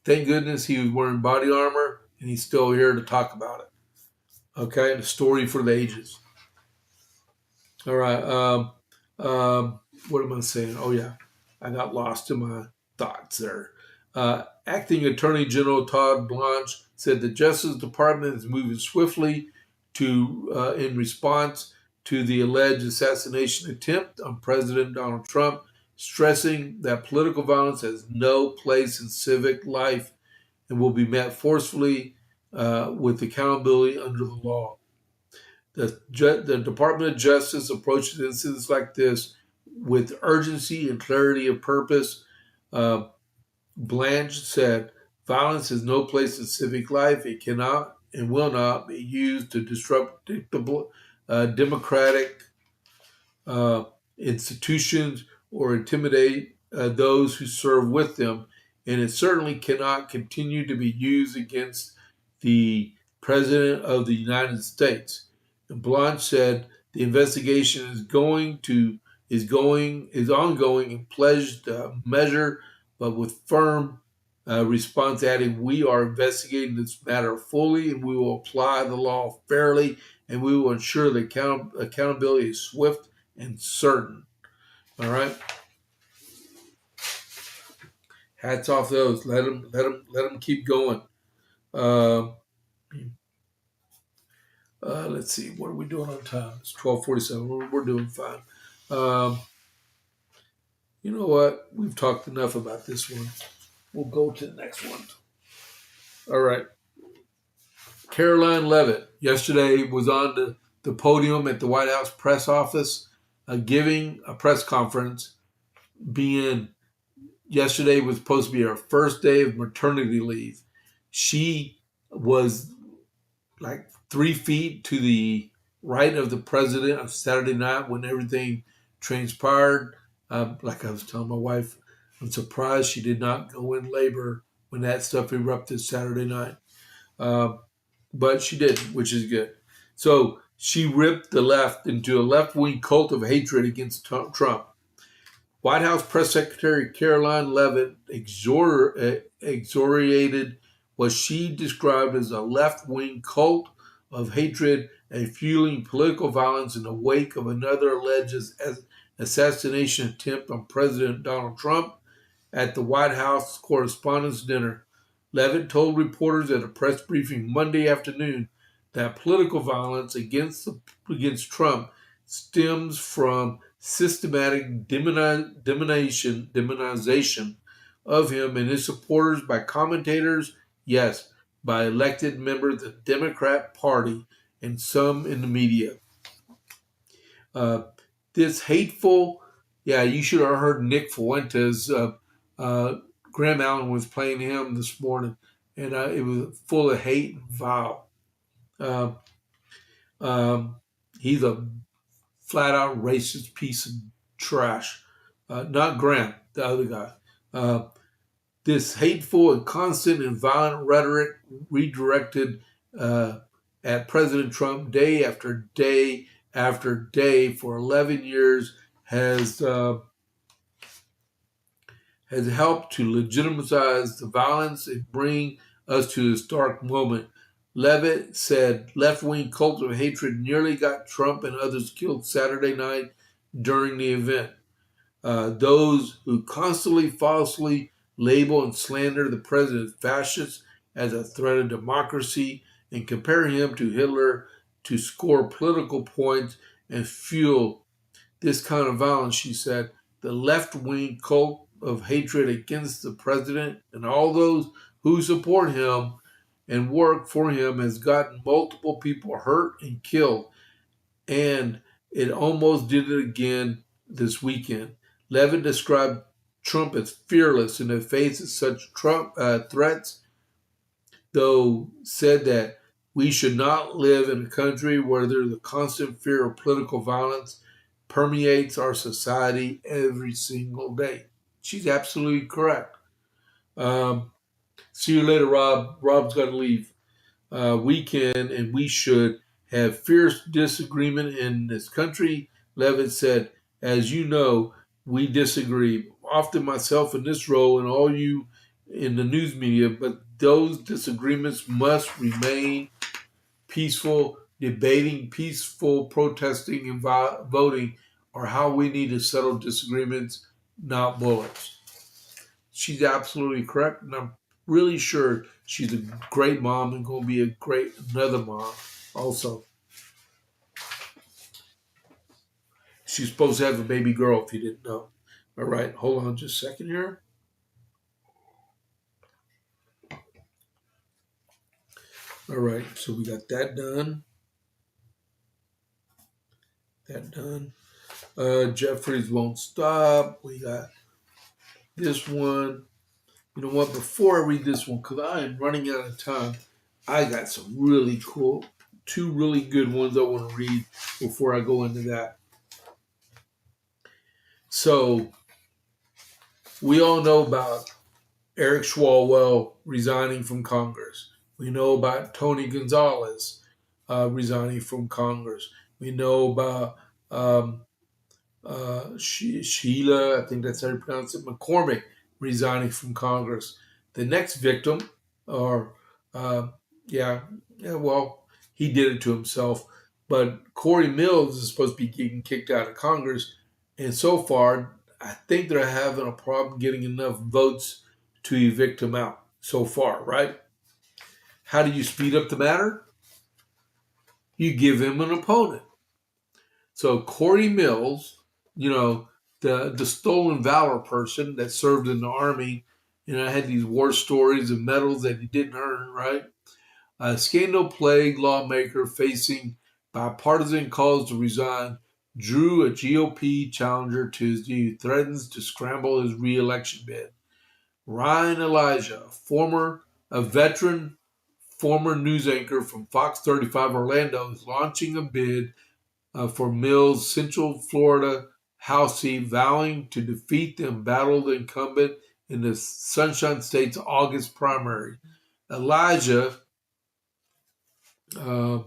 Thank goodness he was wearing body armor, and he's still here to talk about it. Okay, the story for the ages. All right. What am I saying? Oh, yeah. I got lost in my thoughts there. Acting Attorney General Todd Blanche said the Justice Department is moving swiftly in response to the alleged assassination attempt on President Donald Trump, stressing that political violence has no place in civic life and will be met forcefully with accountability under the law. The Department of Justice approaches incidents like this with urgency and clarity of purpose. Uh, Blanche said, violence has no place in civic life. It cannot and will not be used to disrupt democratic uh, institutions or intimidate those who serve with them. And it certainly cannot continue to be used against the President of the United States. And Blanche said the investigation is ongoing and pledged measure, but with firm response, adding, "We are investigating this matter fully, and we will apply the law fairly, and we will ensure that accountability is swift and certain." All right. Hats off those. Let them keep going. Uh, let's see. What are we doing on time? It's 12:47. We're doing fine. Um, you know what? We've talked enough about this one. We'll go to the next one. All right. Caroline Leavitt yesterday was on the podium at the White House press office giving a press conference. Yesterday was supposed to be her first day of maternity leave. She was like 3 feet to the right of the president on Saturday night when everything transpired. Like I was telling my wife, I'm surprised she did not go in labor when that stuff erupted Saturday night. But she didn't, which is good. So she ripped the left into a left-wing cult of hatred against Trump. White House Press Secretary Caroline Leavitt exhortated what she described as a left-wing cult of hatred and fueling political violence in the wake of another alleged assassination attempt on President Donald Trump at the White House Correspondents' Dinner. Leavitt told reporters at a press briefing Monday afternoon that political violence against Trump stems from systematic demonization of him and his supporters by commentators, yes, by elected members of the Democrat Party and some in the media. This hateful, you should have heard Nick Fuentes. Graham Allen was playing him this morning, and it was full of hate and vile. He's a flat-out racist piece of trash. Not Graham, the other guy. This hateful and constant and violent rhetoric redirected at President Trump day after day after day for 11 years has helped to legitimize the violence and bring us to this dark moment. Leavitt said left-wing cult of hatred nearly got Trump and others killed Saturday night during the event. Those who constantly falsely label and slander the president fascist as a threat of democracy and compare him to Hitler to score political points and fuel this kind of violence, she said. The left-wing cult of hatred against the president and all those who support him and work for him has gotten multiple people hurt and killed, and it almost did it again this weekend. Levin described Trump as fearless in the face of such threats, though said that we should not live in a country where there's a constant fear of political violence permeates our society every single day. She's absolutely correct. See you later, Rob. Rob's got to leave. We can and we should have fierce disagreement in this country. Levitt said, as you know, we disagree. Often myself in this role and all you in the news media, but those disagreements must remain peaceful. Debating, peaceful protesting, and voting are how we need to settle disagreements, not bullets. She's absolutely correct, and I'm really sure she's a great mom and going to be a great another mom also. She's supposed to have a baby girl if you didn't know. All right, hold on just a second here. All right, so we got that done. Jeffries won't stop. We got this one. You know what? Before I read this one, because I am running out of time, I got some really cool, two really good ones I want to read before I go into that. So, we all know about Eric Swalwell resigning from Congress. We know about Tony Gonzalez resigning from Congress. We know about Sheila, I think that's how you pronounce it, McCormick resigning from Congress. The next victim, or well, he did it to himself. But Corey Mills is supposed to be getting kicked out of Congress, and so far, I think they're having a problem getting enough votes to evict him out. So far, right? How do you speed up the matter? You give him an opponent. So Corey Mills, you know, the stolen valor person that served in the army, had these war stories and medals that he didn't earn, right? A scandal-plagued lawmaker facing bipartisan calls to resign drew a GOP challenger Tuesday who threatens to scramble his re-election bid. Ryan Elijah, a veteran former news anchor from Fox 35 Orlando, is launching a bid for Mills' Central Florida House seat, vowing to defeat the embattled incumbent in the Sunshine State's August primary. Elijah, hold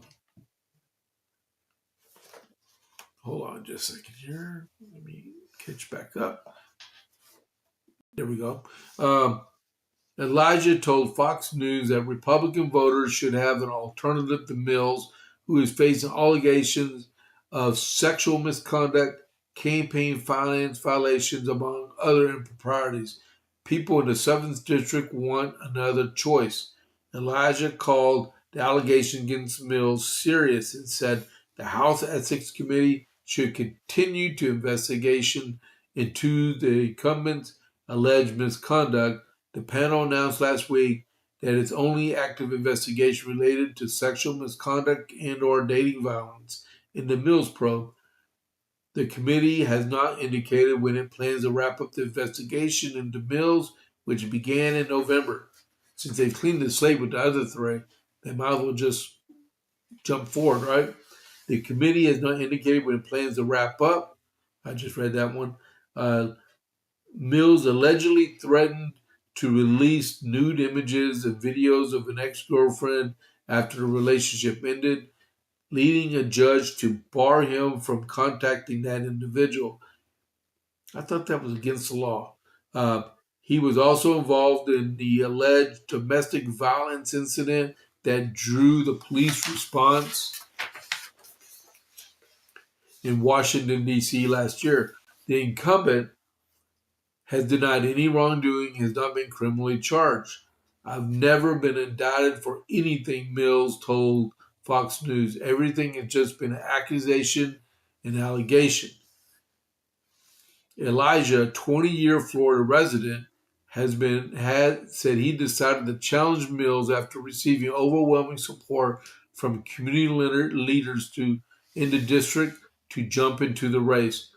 on just a second here. Let me catch back up. There we go. Elijah told Fox News that Republican voters should have an alternative to Mills, who is facing allegations of sexual misconduct, campaign finance violations, among other improprieties. People in the 7th District want another choice. Elijah called the allegation against Mills serious and said the House Ethics Committee should continue to investigation into the incumbent's alleged misconduct. The panel announced last week that its only active investigation related to sexual misconduct and or dating violence in the Mills probe. The committee has not indicated when it plans to wrap up the investigation into Mills, which began in November. Since they've cleaned the slate with the other three, they might as well just jump forward, right? The committee has not indicated when it plans to wrap up. I just read that one. Mills allegedly threatened to release nude images and videos of an ex-girlfriend after the relationship ended, leading a judge to bar him from contacting that individual. I thought that was against the law. He was also involved in the alleged domestic violence incident that drew the police response in Washington, D.C. last year. The incumbent has denied any wrongdoing, has not been criminally charged. I've never been indicted for anything, Mills told Fox News. Everything has just been an accusation and allegation. Elijah, a 20-year Florida resident, had said he decided to challenge Mills after receiving overwhelming support from community leaders in the district to jump into the race.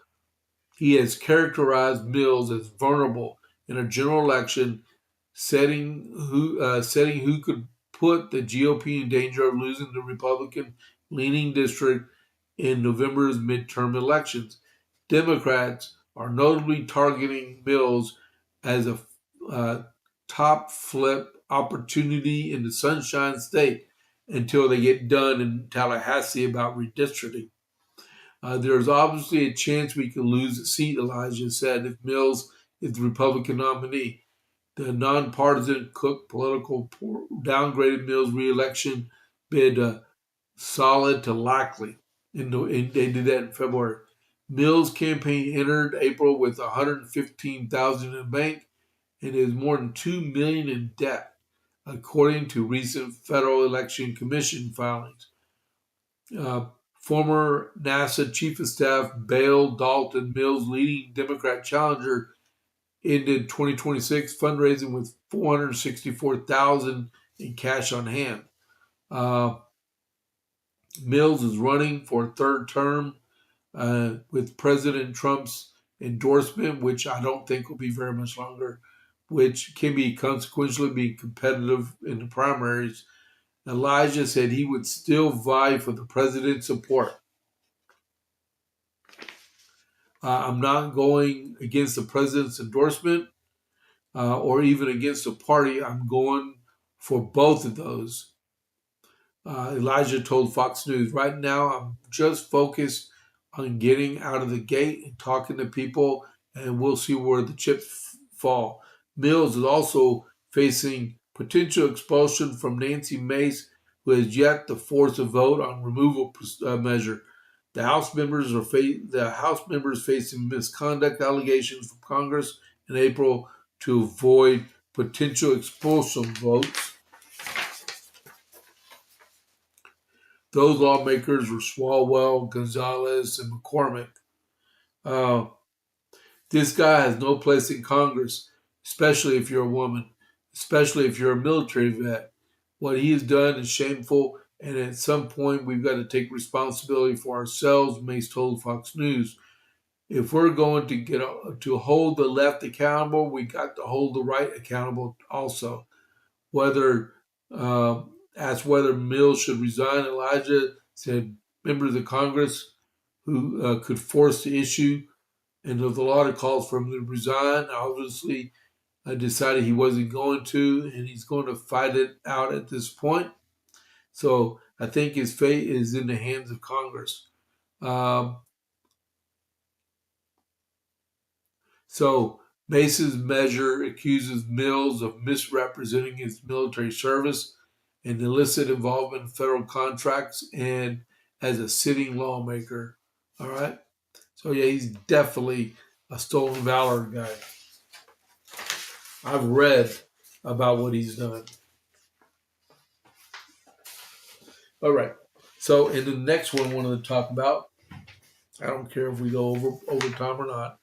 He has characterized Mills as vulnerable in a general election, setting who could put the GOP in danger of losing the Republican-leaning district in November's midterm elections. Democrats are notably targeting Mills as a top flip opportunity in the Sunshine State until they get done in Tallahassee about redistricting. There's obviously a chance we could lose the seat, Elijah said, if Mills is the Republican nominee. The nonpartisan Cook political downgraded Mills' re-election bid solid to likely. They did that in February. Mills' campaign entered April with $115,000 in the bank and is more than $2 million in debt, according to recent Federal Election Commission filings. Former NASA Chief of Staff Bale Dalton, Mills' leading Democrat challenger, ended 2026 fundraising with $464,000 in cash on hand. Mills is running for a third term with President Trump's endorsement, which I don't think will be very much longer, which can be consequentially be competitive in the primaries. Elijah said he would still vie for the president's support. I'm not going against the president's endorsement or even against the party. I'm going for both of those. Elijah told Fox News, right now I'm just focused on getting out of the gate and talking to people, and we'll see where the chips fall. Mills is also facing potential expulsion from Nancy Mace, who has yet to force a vote on removal measure. The House members facing misconduct allegations from Congress in April to avoid potential expulsion votes. Those lawmakers were Swalwell, Gonzalez, and McCormick. This guy has no place in Congress, especially if you're a woman, especially if you're a military vet. What he has done is shameful, and at some point we've got to take responsibility for ourselves, Mace told Fox News. If we're going to hold the left accountable, we got to hold the right accountable also. Asked whether Mills should resign, Elijah said members of Congress who could force the issue, and there's a lot of calls for him to resign. Obviously, decided he wasn't going to, and he's going to fight it out at this point. So I think his fate is in the hands of Congress. So Mace's measure accuses Mills of misrepresenting his military service and illicit involvement in federal contracts and as a sitting lawmaker. All right? So, yeah, he's definitely a stolen valor guy. I've read about what he's done. All right. So, in the next one I wanted to talk about, I don't care if we go over time or not,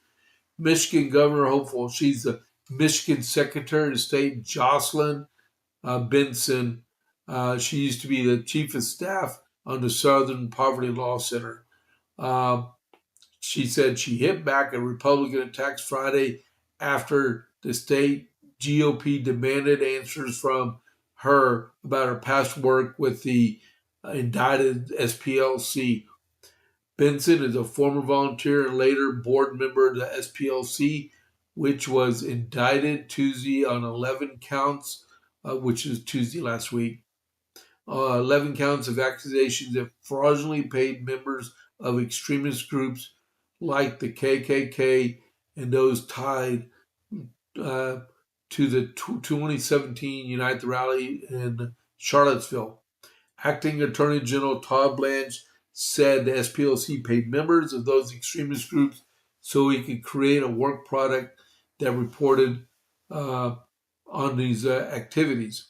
Michigan governor hopeful. She's the Michigan Secretary of State, Jocelyn Benson. She used to be the chief of staff on the Southern Poverty Law Center. She said she hit back at Republican attacks Friday after the state GOP demanded answers from her about her past work with the indicted SPLC. Benson is a former volunteer and later board member of the SPLC, which was indicted Tuesday on 11 counts, which is Tuesday last week. 11 counts of accusations that fraudulently paid members of extremist groups like the KKK and those tied to the 2017 Unite the Rally in Charlottesville. Acting Attorney General Todd Blanche said the SPLC paid members of those extremist groups so he could create a work product that reported on these activities.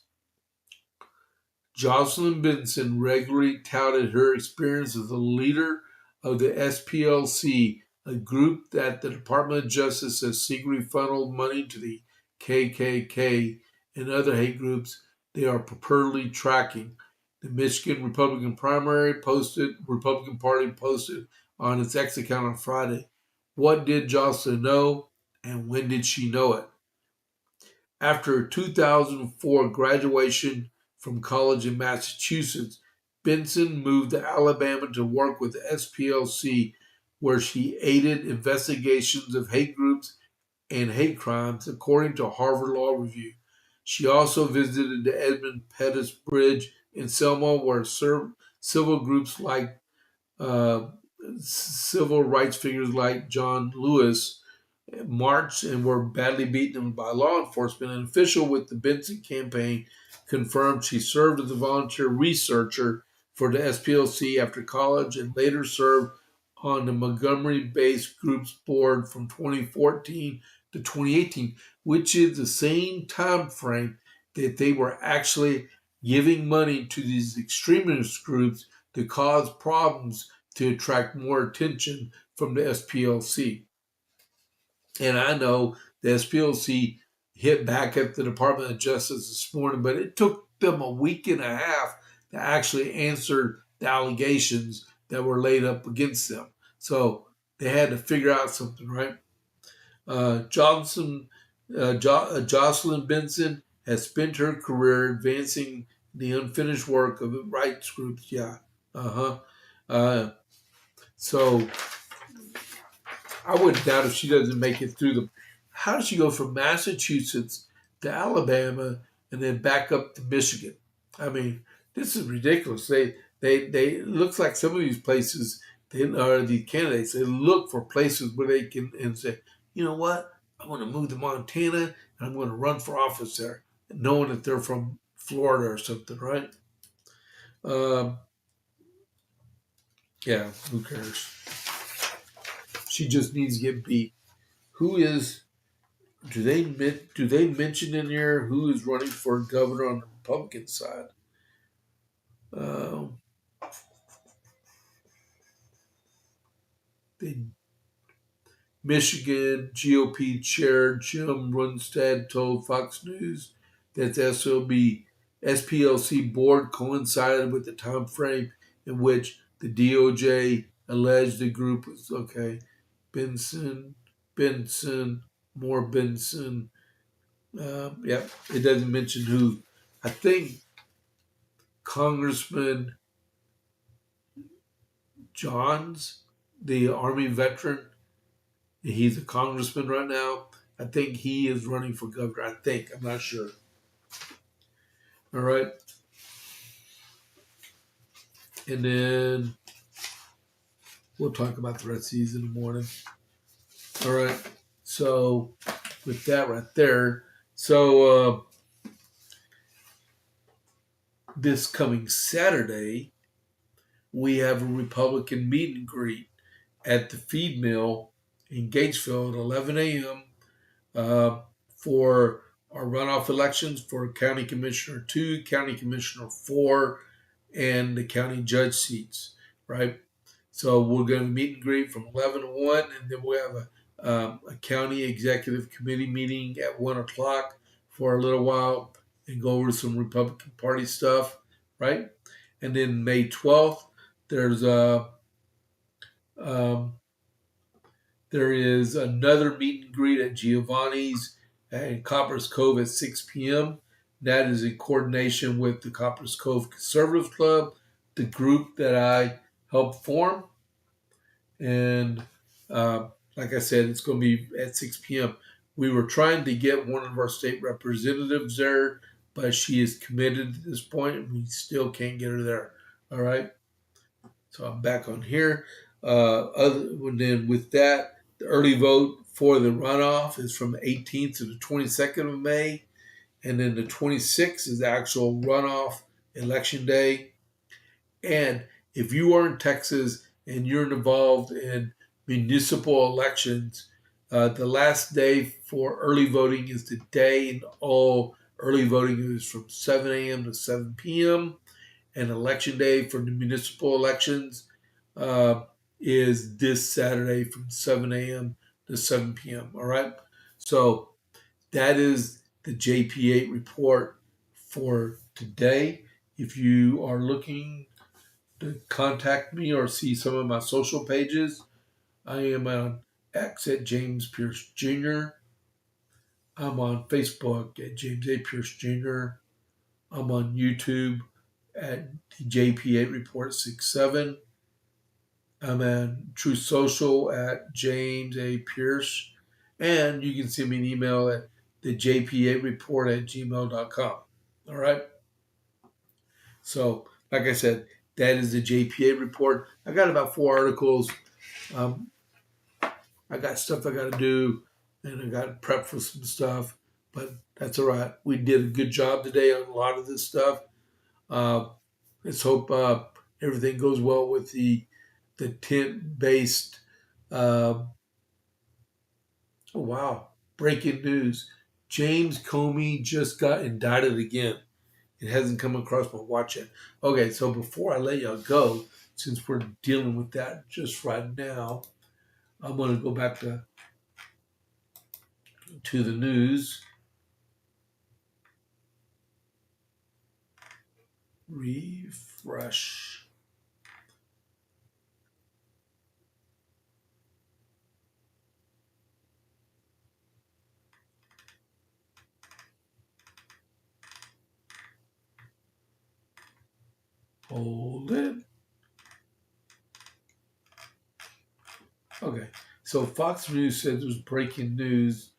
Jocelyn Benson regularly touted her experience as a leader of the SPLC, a group that the Department of Justice has secretly funneled money to the KKK and other hate groups they are purportedly tracking. The Michigan Republican Party posted on its X account on Friday. What did Jocelyn know, and when did she know it? After her 2004 graduation from college in Massachusetts, Benson moved to Alabama to work with the SPLC, where she aided investigations of hate groups and hate crimes, according to Harvard Law Review. She also visited the Edmund Pettus Bridge in Selma, where civil groups like uh, civil rights figures like John Lewis marched and were badly beaten by law enforcement. An official with the Benson campaign confirmed she served as a volunteer researcher for the SPLC after college and later served on the Montgomery-based group's board from 2014 to 2018, which is the same time frame that they were actually giving money to these extremist groups to cause problems to attract more attention from the SPLC. And I know the SPLC hit back at the Department of Justice this morning, but it took them a week and a half to actually answer the allegations that were laid up against them. So they had to figure out something, right? Jocelyn Benson has spent her career advancing the unfinished work of the rights groups. Yeah. So I wouldn't doubt if she doesn't make it through them. How does she go from Massachusetts to Alabama and then back up to Michigan? I mean, this is ridiculous. They it looks like some of these places, these candidates, they look for places where they can and say, you know what, I want to move to Montana and I'm going to run for office there, knowing that they're from Florida or something, right? Yeah, who cares? She just needs to get beat. Who is? Do they mention in here who is running for governor on the Republican side? The Michigan GOP chair Jim Runstad told Fox News that the SPLC board coincided with the time frame in which the DOJ alleged the group was Benson, more Benson. It doesn't mention who. I think Congressman Johns, the Army veteran, he's a congressman right now. I think he is running for governor. I think. I'm not sure. All right. And then we'll talk about the rest of these in the morning. All right. So with that right there. So this coming Saturday, we have a Republican meet and greet at the feed mill in Gatesville at 11 a.m. For our runoff elections for County Commissioner 2, County Commissioner 4, and the county judge seats, right? So we're going to meet and greet from 11 to 1, and then we'll have a county executive committee meeting at 1 o'clock for a little while and go over some Republican Party stuff, right? And then May 12th, there is another meet and greet at Giovanni's in Coppers Cove at 6 p.m. That is in coordination with the Coppers Cove Conservative Club, the group that I helped form. And like I said, it's going to be at 6 p.m. We were trying to get one of our state representatives there, but she is committed at this point, and we still can't get her there. All right. So I'm back on here. Then with that, the early vote for the runoff is from the 18th to the 22nd of May. And then the 26th is the actual runoff election day. And if you are in Texas and you're involved in municipal elections, The last day for early voting is today, and all early voting is from 7 a.m. to 7 p.m. And election day for the municipal elections uh, is this Saturday from 7 a.m. to 7 p.m. All right. So that is the JP8 report for today. If you are looking to contact me or see some of my social pages, I am on X at James Pierce Jr. I'm on Facebook at James A. Pierce Jr. I'm on YouTube at the JP8 Report 67. I'm on True Social at James A. Pierce. And you can send me an email at the JP8 Report at gmail.com. All right. So, like I said, that is the JP8 report. I got about 4 articles. Um, I got stuff I got to do, and I got to prep for some stuff, but that's all right. We did a good job today on a lot of this stuff. Uh, let's hope everything goes well with the tent based. Uh, oh wow! Breaking news: James Comey just got indicted again. It hasn't come across my watch yet. Okay, so before I let y'all go, since we're dealing with that just right now, I'm going to go back to the news. Refresh. Hold it. Okay, so Fox News said there's breaking news,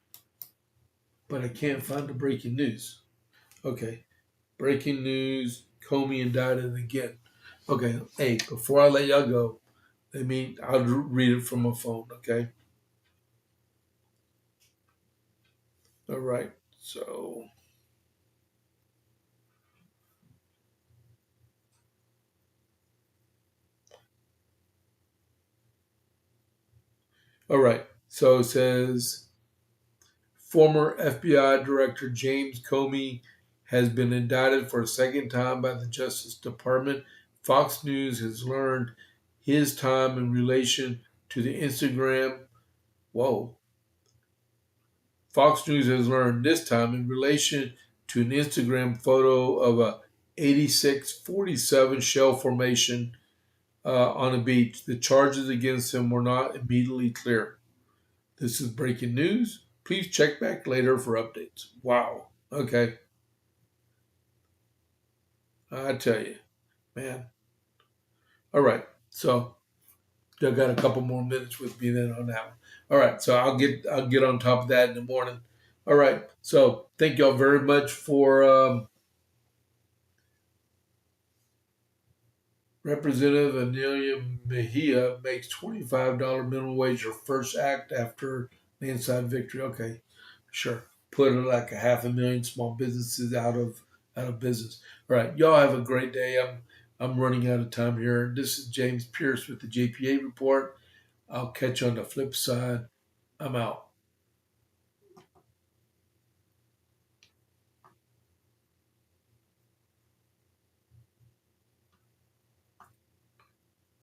but I can't find the breaking news. Okay, breaking news, Comey indicted again. Okay, hey, before I let y'all go, I'll read it from my phone, okay? All right, so, all right, so it says, former FBI Director James Comey has been indicted for a second time by the Justice Department. Fox News has learned his time in relation to the Instagram. Whoa. Fox News has learned this time in relation to an Instagram photo of a 8647 shell formation on a beach. The charges against him were not immediately clear. This is breaking news. Please check back later for updates. Wow. Okay. I tell you, man. All right. So I got a couple more minutes with me then on that one. All right. So I'll get on top of that in the morning. All right. So thank y'all very much for Representative Anelia Mejia makes $25 minimum wage her first act after landslide victory. Okay, sure. Put it like 500,000 small businesses out of business. All right, y'all have a great day. I'm running out of time here. This is James Pierce with the JPA report. I'll catch you on the flip side. I'm out.